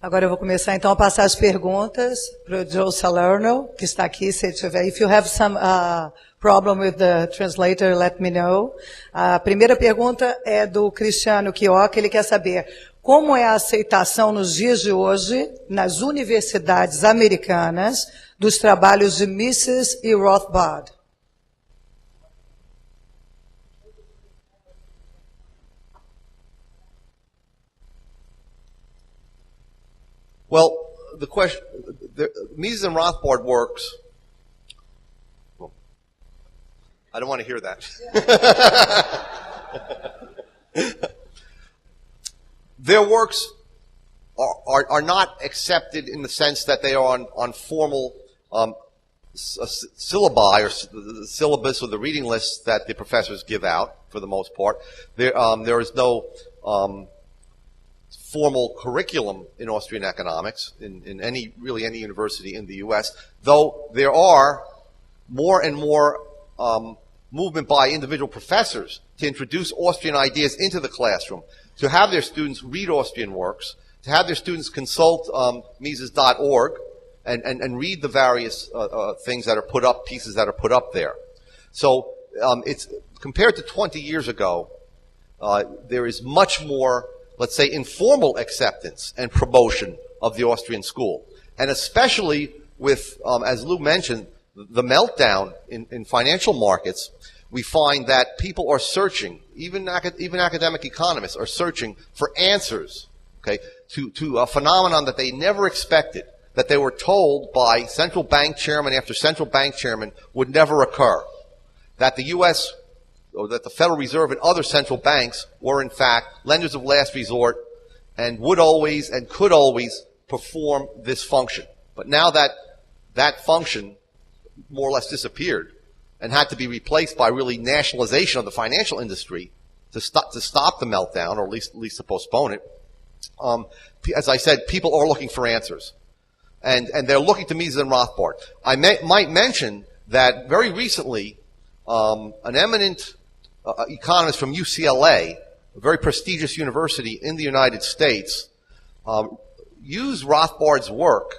Agora eu vou começar então a passar as perguntas para o Joe Salerno, que está aqui, se ele tiver. If you have some problem with the translator, let me know. A primeira pergunta é do Cristiano Chioca, ele quer saber como é a aceitação nos dias de hoje, nas universidades americanas, dos trabalhos de Mises e Rothbard. Well, the question, Mises and Rothbard works. Well, I don't want to hear that. Their works are not accepted in the sense that they are on formal syllabi or the syllabus or the reading lists that the professors give out for the most part. There is no formal curriculum in Austrian economics in any university in the U.S., though there are more and more movement by individual professors to introduce Austrian ideas into the classroom, to have their students read Austrian works, to have their students consult Mises.org and read the various things that are put up, pieces that are put up there. So it's compared to 20 years ago, there is much more, let's say, informal acceptance and promotion of the Austrian school. And especially with, as Lou mentioned, the meltdown in financial markets, we find that people are searching, even academic economists are searching for answers, okay, to a phenomenon that they never expected, that they were told by central bank chairman after central bank chairman would never occur. That the U.S., or that the Federal Reserve and other central banks were in fact lenders of last resort and would always and could always perform this function. But now that that function more or less disappeared and had to be replaced by really nationalization of the financial industry to stop the meltdown, or at least to postpone it, as I said, people are looking for answers. And they're looking to Mises and Rothbard. I might mention that very recently an eminent economist from UCLA, a very prestigious university in the United States, used Rothbard's work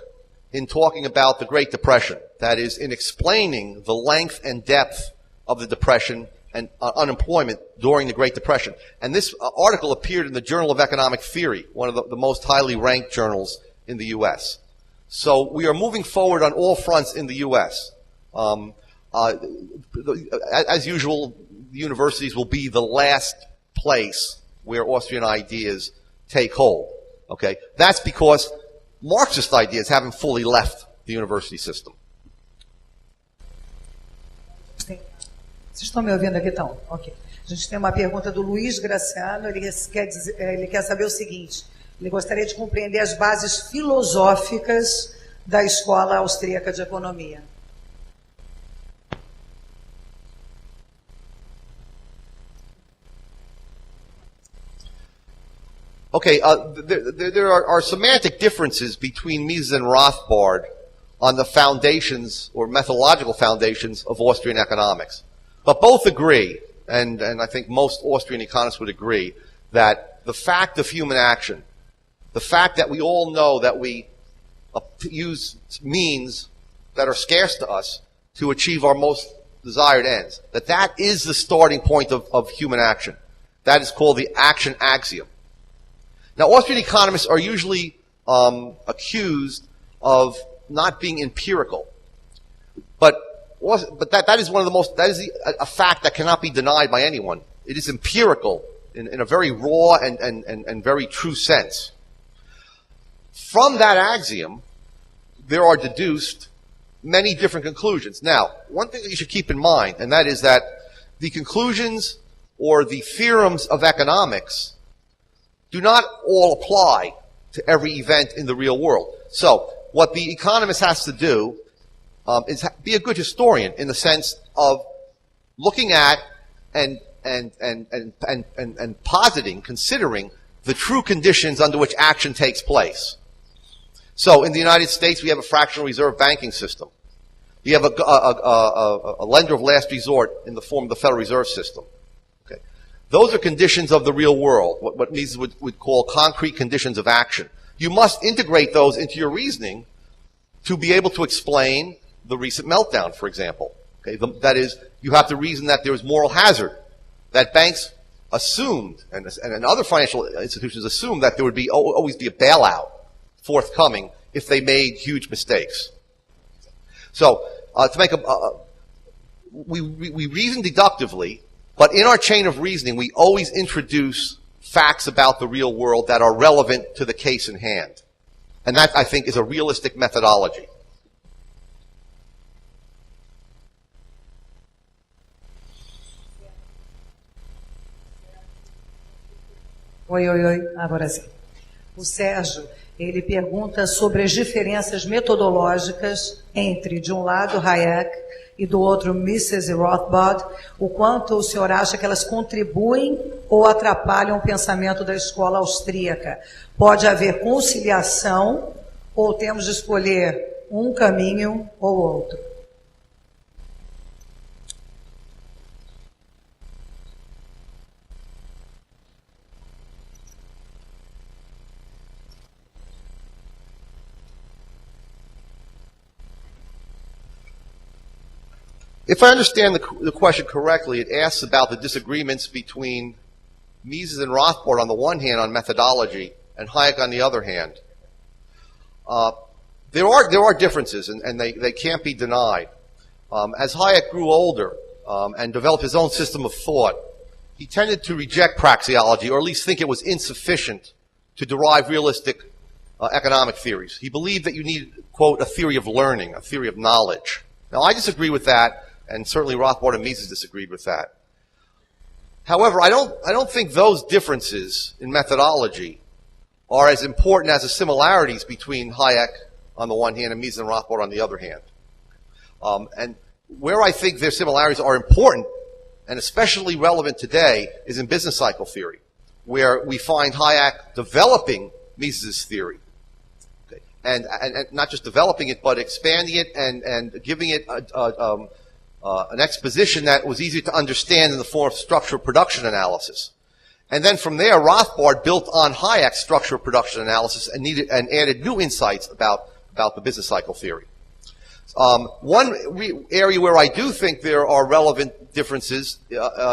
in talking about the Great Depression. That is, in explaining the length and depth of the Depression and unemployment during the Great Depression. And this article appeared in the Journal of Economic Theory, one of the most highly ranked journals in the U.S. So we are moving forward on all fronts in the U.S. As usual, the universities will be the last place where Austrian ideas take hold. Okay, that's because Marxist ideas haven't fully left the university system. Vocês estão me ouvindo aqui, então? Ok. A gente tem uma pergunta do Luiz Graciano, ele quer saber o seguinte, ele gostaria de compreender as bases filosóficas da Escola Austríaca de Economia. Okay, there are semantic differences between Mises and Rothbard on the foundations or methodological foundations of Austrian economics. But both agree, and I think most Austrian economists would agree, that the fact of human action, the fact that we all know that we use means that are scarce to us to achieve our most desired ends, that is the starting point of human action. That is called the action axiom. Now, Austrian economists are usually accused of not being empirical, but that is one of the most, a fact that cannot be denied by anyone. It is empirical in a very raw and very true sense. From that axiom, there are deduced many different conclusions. Now, one thing that you should keep in mind, and that is that the conclusions or the theorems of economics do not all apply to every event in the real world. So, what the economist has to do is be a good historian in the sense of looking at and positing, considering the true conditions under which action takes place. So, in the United States, we have a fractional reserve banking system. We have a lender of last resort in the form of the Federal Reserve System. Those are conditions of the real world, what Mises would call concrete conditions of action. you must integrate those into your reasoning to be able to explain the recent meltdown, for example. Okay, that is, you have to reason that there was moral hazard, that banks assumed, and other financial institutions assumed that there would always be a bailout forthcoming if they made huge mistakes. So, we reason deductively, but in our chain of reasoning, we always introduce facts about the real world that are relevant to the case in hand. And that, I think, is a realistic methodology. Oi, agora sim. O Sérgio, ele pergunta sobre as diferenças metodológicas entre, de um lado, Hayek e do outro, Mises e Rothbard, o quanto o senhor acha que elas contribuem ou atrapalham o pensamento da escola austríaca? Pode haver conciliação ou temos de escolher um caminho ou outro? If I understand the question correctly, it asks about the disagreements between Mises and Rothbard on the one hand on methodology and Hayek on the other hand. There are differences, and they can't be denied. As Hayek grew older and developed his own system of thought, he tended to reject praxeology, or at least think it was insufficient to derive realistic economic theories. He believed that you needed, quote, a theory of learning, a theory of knowledge. Now, I disagree with that, and certainly Rothbard and Mises disagreed with that. However, I don't think those differences in methodology are as important as the similarities between Hayek on the one hand and Mises and Rothbard on the other hand. And where I think their similarities are important, and especially relevant today, is in business cycle theory, where we find Hayek developing Mises' theory. Okay. And not just developing it, but expanding it and giving it an exposition that was easy to understand in the form of structure of production analysis. And then from there, Rothbard built on Hayek's structure of production analysis and added new insights about the business cycle theory. One area where I do think there are relevant differences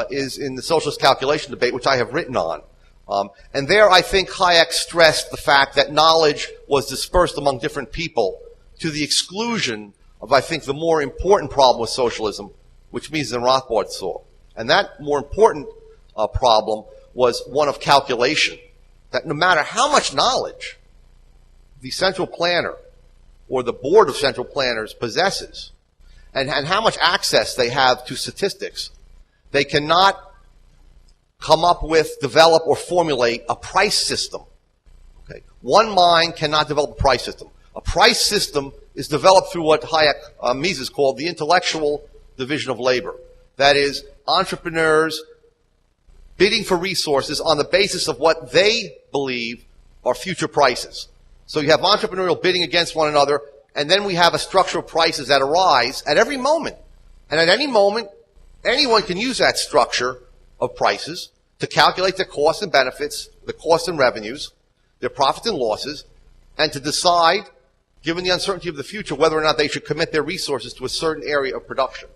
is in the socialist calculation debate, which I have written on. And there I think Hayek stressed the fact that knowledge was dispersed among different people to the exclusion of, I think, the more important problem with socialism, which Mises and Rothbard saw. And that more important problem was one of calculation. That no matter how much knowledge the central planner or the board of central planners possesses, and how much access they have to statistics, they cannot come up with, develop, or formulate a price system. Okay? One mind cannot develop a price system. A price system is developed through what Hayek, Mises called the intellectual division of labor. That is, entrepreneurs bidding for resources on the basis of what they believe are future prices. So you have entrepreneurial bidding against one another, and then we have a structure of prices that arise at every moment. And at any moment, anyone can use that structure of prices to calculate their costs and benefits, the costs and revenues, their profits and losses, and to decide, given the uncertainty of the future, whether or not they should commit their resources to a certain area of production.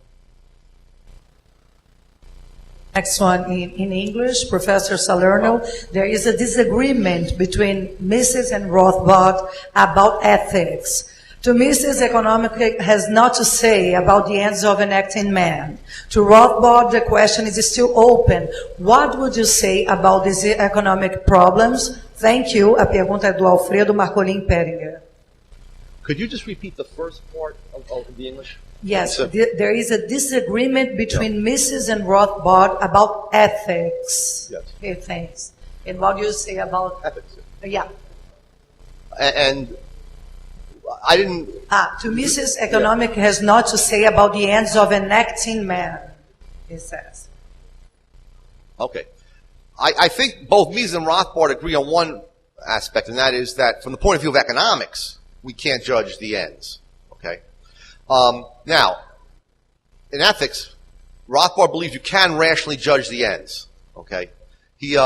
Next one in English, Professor Salerno. There is a disagreement between Mises and Rothbard about ethics. To Mises, economic has not to say about the ends of enacting man. To Rothbard, the question is still open. What would you say about these economic problems? Thank you. A pergunta é do Alfredo Marcolin Peringer. Could you just repeat the first part of the English? Yes, there is a disagreement between Mises and Rothbard about ethics. Yes. Okay, thanks. And what do you say about Ethics. Yeah. And I didn't. To Mises, economic has not to say about the ends of enacting man, he says. Okay. I think both Mises and Rothbard agree on one aspect, and that is that from the point of view of economics, we can't judge the ends. Okay. Now, in ethics, Rothbard believes you can rationally judge the ends. Okay. He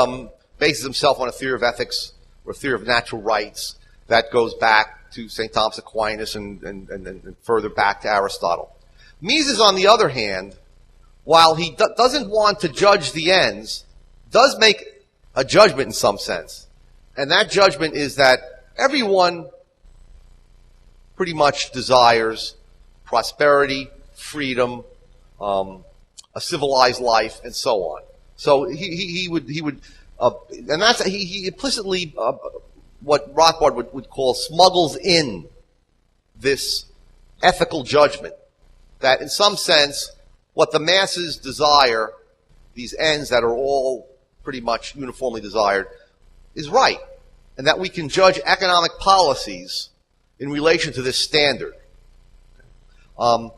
bases himself on a theory of ethics or a theory of natural rights, that goes back to St. Thomas Aquinas and further back to Aristotle. Mises, on the other hand, while he doesn't want to judge the ends, does make a judgment in some sense. And that judgment is that everyone pretty much desires prosperity, freedom, a civilized life, and so on. So he would and that's he implicitly what Rothbard would call smuggles in this ethical judgment that, in some sense, what the masses desire, these ends that are all pretty much uniformly desired, is right, and that we can judge economic policies in relation to this standard. I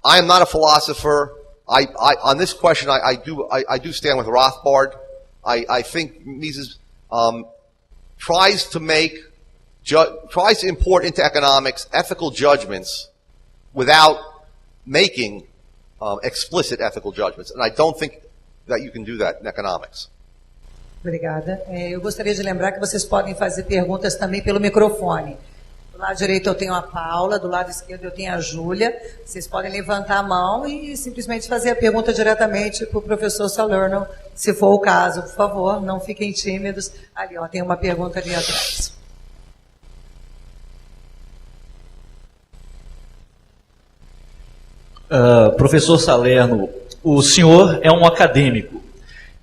am not a philosopher. On this question, I do stand with Rothbard. I think Mises tries to import into economics ethical judgments without making explicit ethical judgments, and I don't think that you can do that in economics. Obrigada. Eu gostaria de lembrar que vocês podem fazer perguntas também pelo microfone. Do lado direito eu tenho a Paula, do lado esquerdo eu tenho a Júlia. Vocês podem levantar a mão e simplesmente fazer a pergunta diretamente para o professor Salerno, se for o caso, por favor, não fiquem tímidos. Ali, ó, tem uma pergunta ali atrás. Professor Salerno, o senhor é um acadêmico.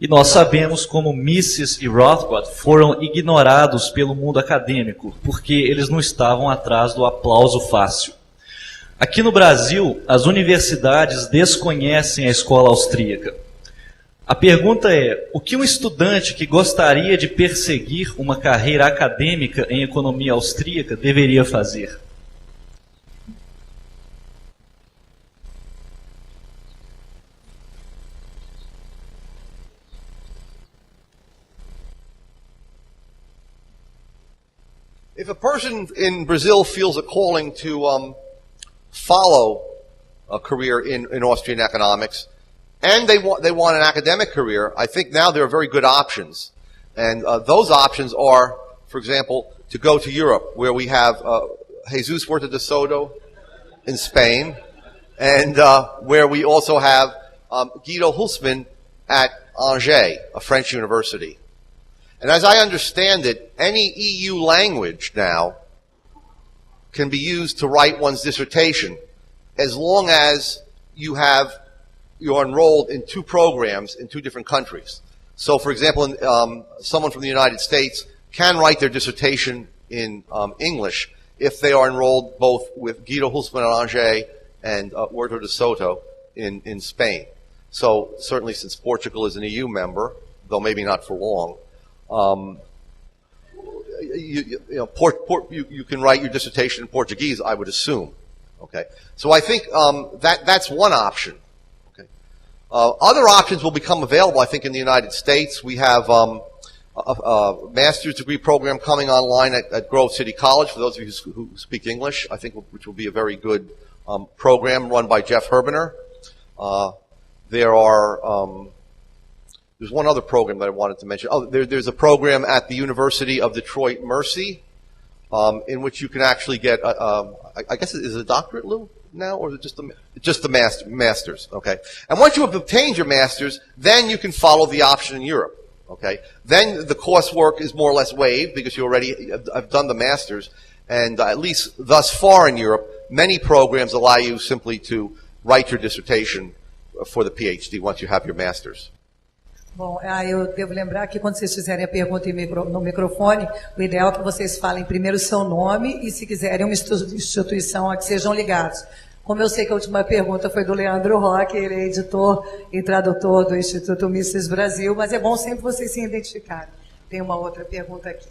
E nós sabemos como Mises e Rothbard foram ignorados pelo mundo acadêmico, porque eles não estavam atrás do aplauso fácil. Aqui no Brasil, as universidades desconhecem a Escola Austríaca. A pergunta é, o que um estudante que gostaria de perseguir uma carreira acadêmica em economia austríaca deveria fazer? If a person in Brazil feels a calling to follow a career in Austrian economics, and they want an academic career, I think now there are very good options. And those options are, for example, to go to Europe, where we have Jesus Huerta de Soto in Spain, and where we also have Guido Hülsmann at Angers, a French university. And as I understand it, any EU language now can be used to write one's dissertation as long as you're enrolled in 2 programs in 2 different countries. So, for example, someone from the United States can write their dissertation in English if they are enrolled both with Guido Hülsmann at Angers and Huerta de Soto in Spain. So, certainly since Portugal is an EU member, though maybe not for long, you can write your dissertation in Portuguese, I would assume. Okay, so I think that's one option. Okay, other options will become available. I think in the United States we have a master's degree program coming online at Grove City College for those of you who speak English. I think which will be a very good program run by Jeff Herbener. There's one other program that I wanted to mention. Oh, there's a program at the University of Detroit Mercy in which you can actually get, I guess is it a doctorate, Lou, now, or is it just the master's? Okay. And once you have obtained your master's, then you can follow the option in Europe. Okay. Then the coursework is more or less waived because you already have done the master's, and at least thus far in Europe, many programs allow you simply to write your dissertation for the PhD once you have your master's. Bom, eu devo lembrar que quando vocês fizerem a pergunta no microfone, o ideal é que vocês falem primeiro o seu nome e, se quiserem, uma instituição a que sejam ligados. Como eu sei que a última pergunta foi do Leandro Roque, ele é editor e tradutor do Instituto Mises Brasil, mas é bom sempre vocês se identificarem. Tem uma outra pergunta aqui.